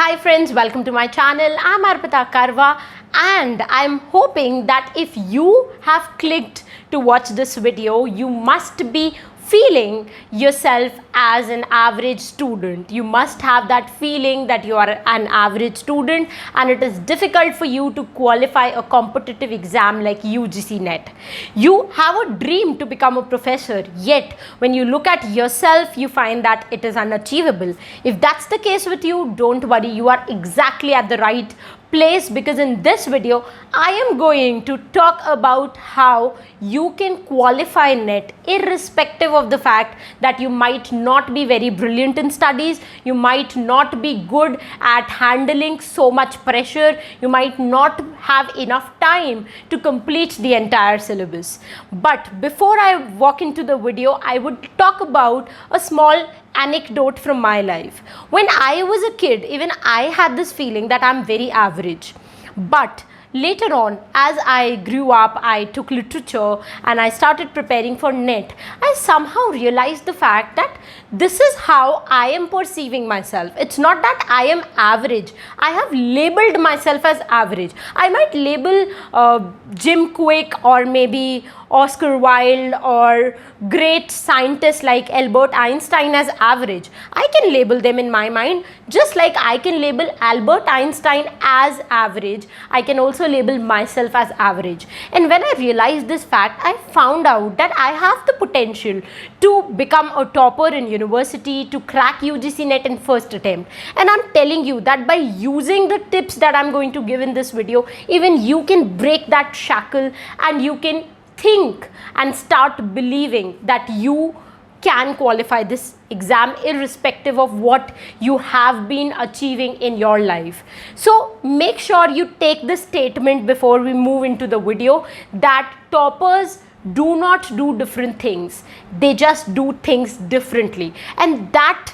Hi friends, welcome to my channel. I'm Arpita Karwa and I'm hoping that if you have clicked to watch this video, you must be feeling yourself as an average student. You must have that feeling that you are an average student and it is difficult for you to qualify a competitive exam like UGC NET. You have a dream to become a professor, yet when you look at yourself, you find that it is unachievable. If that's the case with you, don't worry, you are exactly at the right place, because in this video I am going to talk about how you can qualify NET irrespective of the fact that you might not be very brilliant in studies, you might not be good at handling so much pressure, you might not have enough time to complete the entire syllabus. But before I walk into the video, I would talk about a small anecdote from my life. When I was a kid, even I had this feeling that I'm very average. But later on, as I grew up, I took literature and I started preparing for NET. I somehow realized the fact that this is how I am perceiving myself. It's not that I am average. I have labeled myself as average. I might label Jim Quick or maybe Oscar Wilde or great scientists like Albert Einstein as average. I can label them in my mind, just like I can label Albert Einstein as average. I can also label myself as average. And when I realized this fact, I found out that I have the potential to become a topper in university, to crack UGC NET in first attempt. And I'm telling you that by using the tips that I'm going to give in this video, even you can break that shackle and you can think and start believing that you can qualify this exam irrespective of what you have been achieving in your life. So make sure you take this statement before we move into the video, that toppers do not do different things, they just do things differently, and that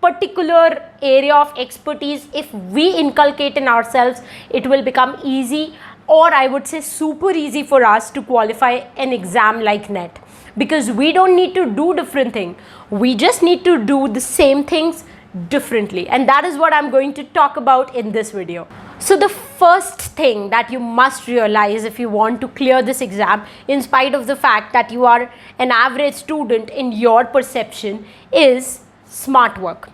particular area of expertise, if we inculcate in ourselves, it will become easy, or I would say super easy for us to qualify an exam like NET, because we don't need to do different things, we just need to do the same things differently, and that is what I'm going to talk about in this video. So the first thing that you must realize if you want to clear this exam, in spite of the fact that you are an average student in your perception, is smart work.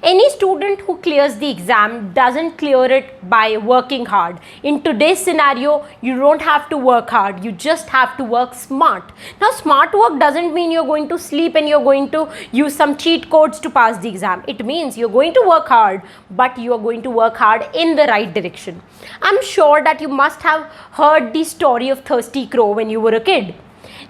Any student who clears the exam doesn't clear it by working hard. In today's scenario, you don't have to work hard, you just have to work smart. Now, smart work doesn't mean you're going to sleep and you're going to use some cheat codes to pass the exam. It means you're going to work hard, but you're going to work hard in the right direction. I'm sure that you must have heard the story of Thirsty Crow when you were a kid.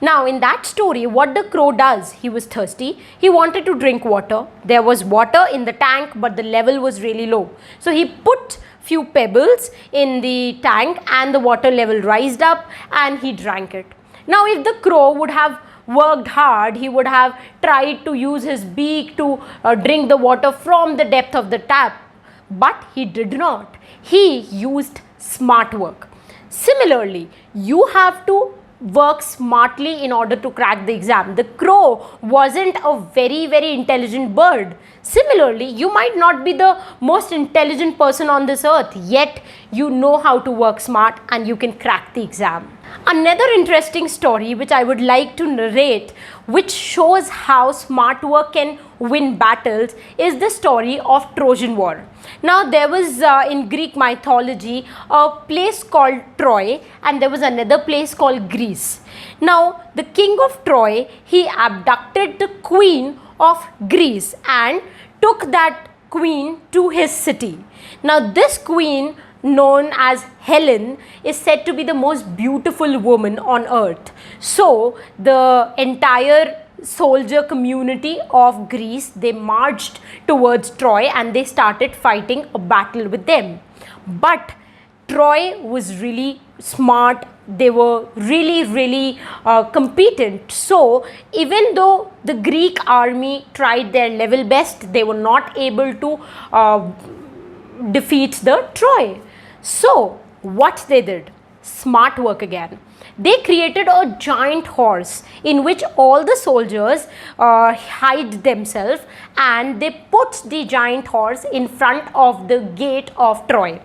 Now, in that story, what the crow does, he was thirsty, he wanted to drink water. There was water in the tank, but the level was really low. So he put few pebbles in the tank and the water level rised up and he drank it. Now, if the crow would have worked hard, he would have tried to use his beak to drink the water from the depth of the tap, but he did not. He used smart work. Similarly, you have to work smartly in order to crack the exam. The crow wasn't a very intelligent bird. Similarly, you might not be the most intelligent person on this earth, yet you know how to work smart and you can crack the exam. Another interesting story which I would like to narrate, which shows how smart work can win battles, is the story of Trojan War. Now, there was in Greek mythology a place called Troy and there was another place called Greece. Now, the king of Troy, he abducted the queen of Greece and took that queen to his city. Now, this queen, known as Helen, is said to be the most beautiful woman on earth. So the entire soldier community of Greece, they marched towards Troy and they started fighting a battle with them. But Troy was really smart, they were really competent. So even though the Greek army tried their level best, they were not able to defeat the Troy. So what they did, smart work again. They created a giant horse in which all the soldiers hide themselves, and they put the giant horse in front of the gate of Troy.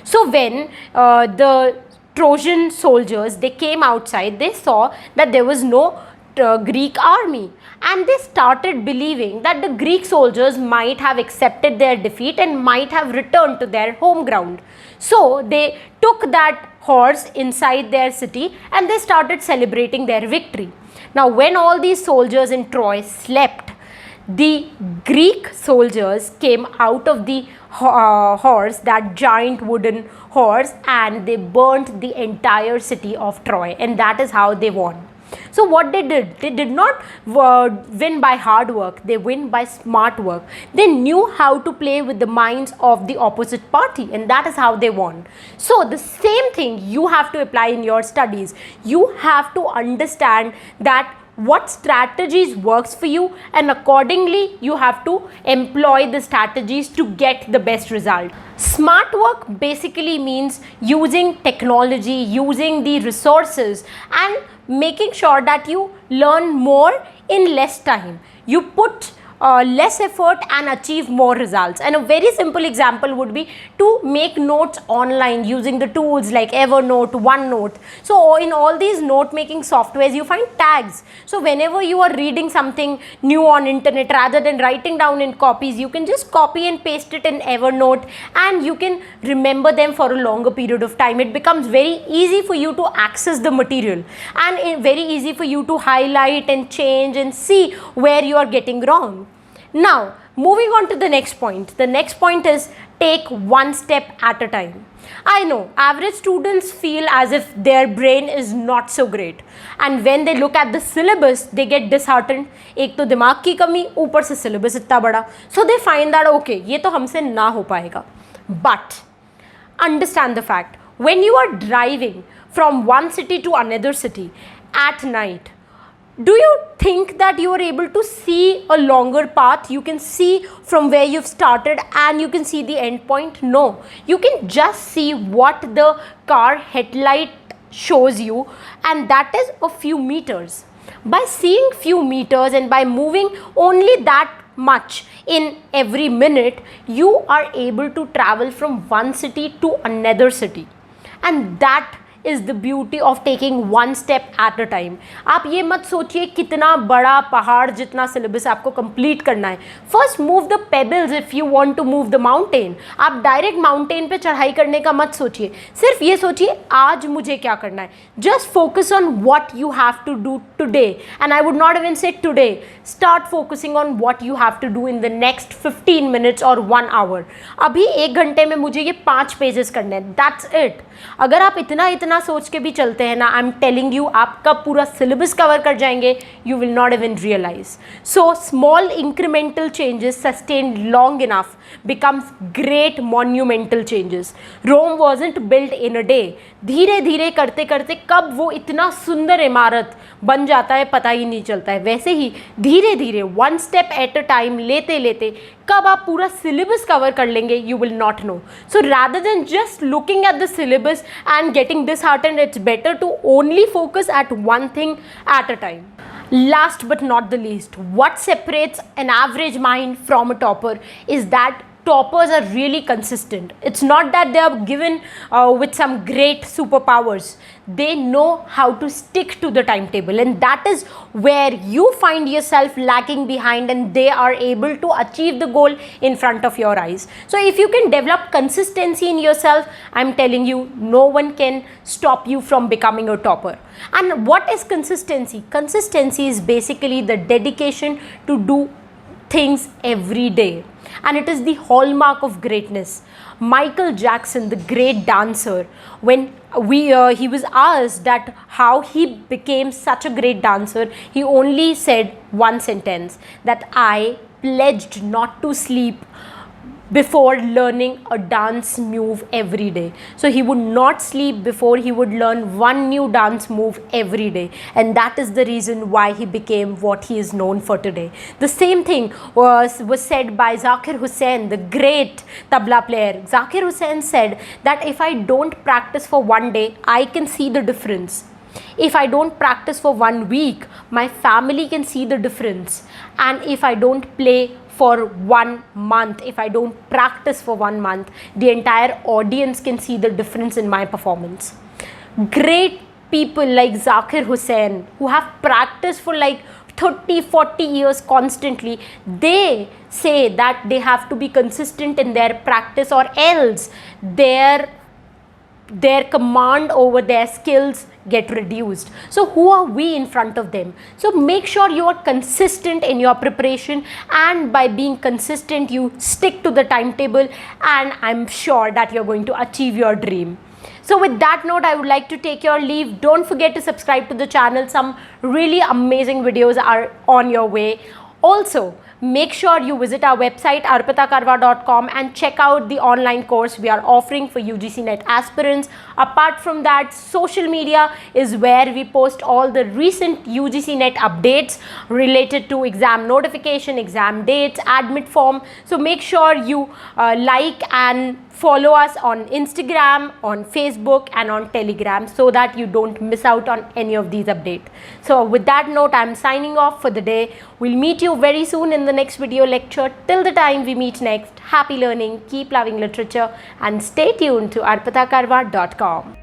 So when the Trojan soldiers, they came outside, they saw that there was no Greek army, and they started believing that the Greek soldiers might have accepted their defeat and might have returned to their home ground. So they took that horse inside their city and they started celebrating their victory. Now when all these soldiers in Troy slept, the Greek soldiers came out of the horse, that giant wooden horse, and they burnt the entire city of Troy, and that is how they won. So what they did not win by hard work, they win by smart work. They knew how to play with the minds of the opposite party, and that is how they won. So the same thing you have to apply in your studies. You have to understand that what strategies works for you, and accordingly you have to employ the strategies to get the best result. Smart work basically means using technology, using the resources, and making sure that you learn more in less time. You put less effort and achieve more results. And a very simple example would be to make notes online using the tools like Evernote, OneNote. So in all these note making softwares, you find tags. So whenever you are reading something new on internet, rather than writing down in copies, you can just copy and paste it in Evernote, and you can remember them for a longer period of time. It becomes very easy for you to access the material, and very easy for you to highlight and change and see where you are getting wrong. Now, moving on to the next point. The next point is take one step at a time. I know average students feel as if their brain is not so great, and when they look at the syllabus they get disheartened. एक तो दिमाग की कमी, ऊपर से syllabus इतना बड़ा. So they find that okay, ये तो हमसे ना हो पाएगा. But understand the fact, when you are driving from one city to another city at night, do you think that you are able to see a longer path? You can see from where you've started and you can see the end point? No. You can just see what the car headlight shows you, and that is a few meters. By seeing few meters and by moving only that much in every minute, you are able to travel from one city to another city. And that is the beauty of taking one step at a time. आप ये मत सोचिए कितना बड़ा पहाड़ जितना syllabus आपको complete करना है. First move the pebbles if you want to move the mountain. आप डायरेक्ट माउंटेन पे चढ़ाई करने का मत सोचिए, सिर्फ ये सोचिए आज मुझे क्या करना है. Just focus on what you have to do today, and I would not even say today. Start focusing on what you have to do in the next 15 minutes और 1 आवर. अभी 1 घंटे में मुझे ये 5 पेजेस करने हैं, दैट्स इट. अगर आप इतना सोच के भी चलते हैं ना, आई एम टेलिंग यू, आपका पूरा सिलेबस कवर कर जाएंगे. You will not even realize. So small incremental changes sustained long enough becomes great monumental changes. Rome wasn't build in a day. धीरे धीरे करते करते कब वो इतना सुंदर इमारत बन जाता है पता ही नहीं चलता है. वैसे ही धीरे धीरे one step at a time लेते लेते कब आप पूरा सिलेबस कवर कर लेंगे, you will not know. So rather than just looking at the syllabus and getting disheartened, it's better to only focus at one thing at a time. Last but not the least, what separates an average mind from a topper is that toppers are really consistent. It's not that they are given with some great superpowers. They know how to stick to the timetable, and that is where you find yourself lagging behind and they are able to achieve the goal in front of your eyes. So if you can develop consistency in yourself, I'm telling you, no one can stop you from becoming a topper. And what is consistency? Consistency is basically the dedication to do things every day, and it is the hallmark of greatness. Michael Jackson, the great dancer, when he was asked that how he became such a great dancer, he only said one sentence, that I pledged not to sleep before learning a dance move every day. So he would not sleep before he would learn one new dance move every day, and that is the reason why he became what he is known for today. The same thing was said by Zakir Hussain, the great tabla player. Zakir Hussain said that if I don't practice for one day, I can see the difference. If I don't practice for 1 week, my family can see the difference. And if I don't play for 1 month, if I don't practice for 1 month, the entire audience can see the difference in my performance. Great people like Zakir Hussain, who have practiced for like 30-40 years constantly, they say that they have to be consistent in their practice, or else their command over their skills get reduced. So who are we in front of them? So make sure you are consistent in your preparation, and by being consistent you stick to the timetable, and I'm sure that you're going to achieve your dream. So with that note, I would like to take your leave. Don't forget to subscribe to the channel. Some really amazing videos are on your way. Also, make sure you visit our website arpitakarwa.com and check out the online course we are offering for UGC NET aspirants. Apart from that, social media is where we post all the recent UGC NET updates related to exam notification, exam dates, admit form. So make sure you like and follow us on Instagram, on Facebook and on Telegram, so that you don't miss out on any of these updates. So with that note, I'm signing off for the day. We'll meet you very soon in the next video lecture. Till the time we meet next, happy learning, keep loving literature, and stay tuned to arpitakarwa.com.